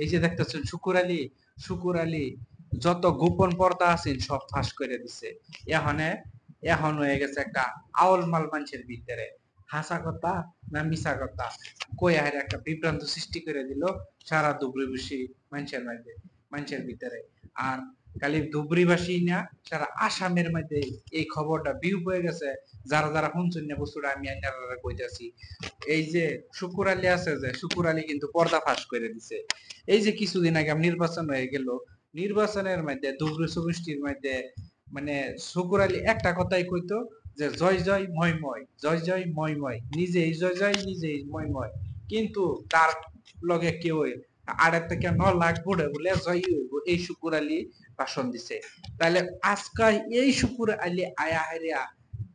এই যে দেখতেছেন শুকুর আলী যত গোপন পর্দা আছেন সব ফাঁস করে দিছে। এখন হয়ে গেছে একটা আউল মাল মানুষের ভিতরে, হাসা কথা না মিশা কথা কই আর একটা বিভ্রান্ত সৃষ্টি করে দিল সারা ধুবড়িবাসী মানুষের ভিতরে। আর খালি ধুবড়িবাসী না, সারা আসামের মধ্যে এই খবরটা বিউ হয়ে গেছে। যারা যারা শুনছেন না বস্তুটা আমি আপনারা কইতাছি, এই যে শুকুর আলী আছে, যে শুকুর আলী কিন্তু পর্দা ফাঁস করে দিছে। এই যে কিছুদিন আগে নির্বাচন হয়ে গেল, নির্বাচনের মধ্যে ধুবড়ি সমষ্টির মধ্যে মানে শুকুর আলী একটা কথাই কইতো যে জয় জয় ময় ময়, জয় জয় ময় ময়, নিজেই জয় জয় নিজেই ময় ময়। কিন্তু তার লগে কেউ আড়াই থেকে 9 লাখ ভোটে বলে জয়ী হইব এই শুকুর আলী ভাষণ দিছে। তাহলে আজকে এই শুকুর আলী আয়া হারিয়া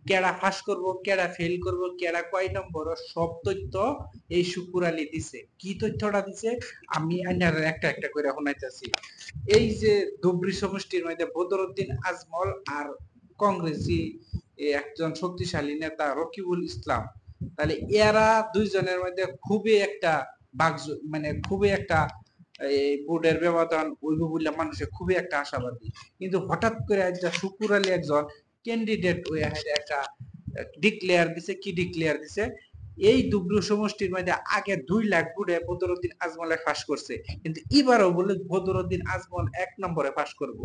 কেডা ফাঁস করবো, কেডা ফেল করবো, কেডা কয় নম্বর, সব তথ্য এই শুকুর আলী দিছে। কি তথ্যটা দিছে আমি আইনার একটা একটা করে শোনাইতেছি। এই যে ধুবড়ি সমষ্টির মধ্যে বদরুদ্দিন আজমল আর কংগ্রেসি একজন শক্তিশালী নেতা রকিবুল ইসলাম, তাহলে এরা দুইজনের মধ্যে খুবই একটা মানে খুবই একটা এই ভোটের ব্যবধান ওইব বলে মানুষের খুবই একটা আশাবাদী। কিন্তু হঠাৎ করে একটা শুকুর আলী একজন ক্যান্ডিডেট ওই একটা ডিক্লেয়ার দিছে। কি ডিক্লেয়ার দিছে? এই ধুবড়ি সমষ্টির মধ্যে আগে 2 লাখ ভোটে বদরুদ্দিন আজমলে ফাঁস করছে, কিন্তু এবারও বলে বদরুদ্দিন আজমল 1 নম্বরে ফাঁস করব।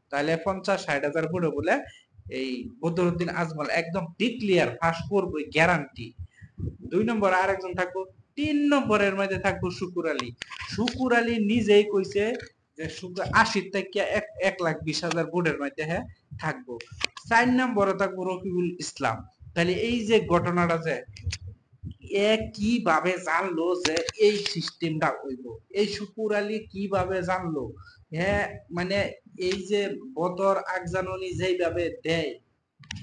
তাহলে 50-60 হাজার ভোটে বলে এই বদরুদ্দিন আজমল একদম ডিক্লিয়ার ফাঁস করবে, গ্যারান্টি। 2 নম্বরে আরেকজন থাকবো, 3 নম্বরের মধ্যে থাকবো শুকুর আলী। শুকুর আলী নিজেই কইছে যে 80 থেকে 1,20,000 ভোটের মধ্যে হ্যাঁ থাকবো। 4 নম্বরে থাকবো রকিবুল ইসলাম। তাহলে এই যে ঘটনাটা যে এ কিভাবে জানলো যে এই সিস্টেমটা হইব, এই শুকুর আলী কিভাবে জানলো? হ্যাঁ, মানে এই যে বদর আগজাননী যেইভাবে দেয়,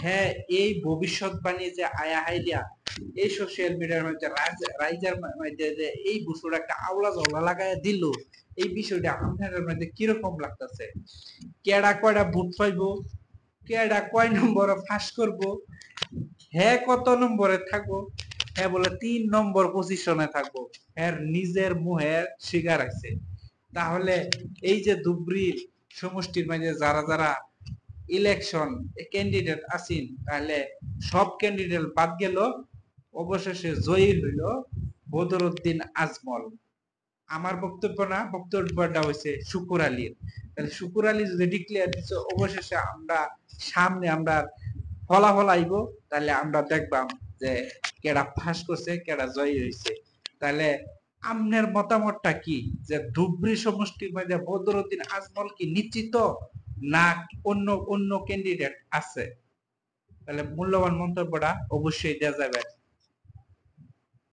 হ্যাঁ এই ভবিষ্যৎবাণী যে আয়া হাইলিয়া এই সোশ্যাল মিডিয়ার মধ্যে রাইজার মধ্যে যে এই বছর একটা আওলা জওলা লাগায় দিল, এই বিষয়টা আপনাদের মধ্যে কিরকম লাগতেছে? কেডা কয়টা ভোট পাইবো, কেডা কয় নম্বরে ফাঁস করবো, হ্যাঁ কত নম্বরে থাকবো? হ্যাঁ বলে 3 নম্বর পজিশনে থাকবো। হ্যাঁ নিজের মুহে স্বীকার আছে। তাহলে এই যে ধুবড়ির সমষ্টির মাঝে যারা যারা ইলেকশন ক্যান্ডিডেট আছেন, তাহলে সব ক্যান্ডিডেট বাদ গেল, অবশেষে জয়ী হইল বদরুদ্দিন আজমল। আমার বক্তব্য না, বক্তব্যটা হয়েছে শুকুর আলীর। তাহলে শুকুর আলী যদি ডিক্লেয়ার দিচ্ছে, অবশেষে আমরা সামনে আমরা ফলাফল আইব, তাহলে আমরা দেখবাম যে কেডা ফাঁস করছে, কেডা জয়ী হয়েছে। তাহলে আমনের মতামতটা কি, যে ধুবড়ি সমষ্টির মধ্যে বদরুদ্দিন আজমল কি নিশ্চিত, না অন্য অন্য ক্যান্ডিডেট আছে? তাহলে মূল্যবান মন্তব্যটা অবশ্যই দেওয়া যাবে।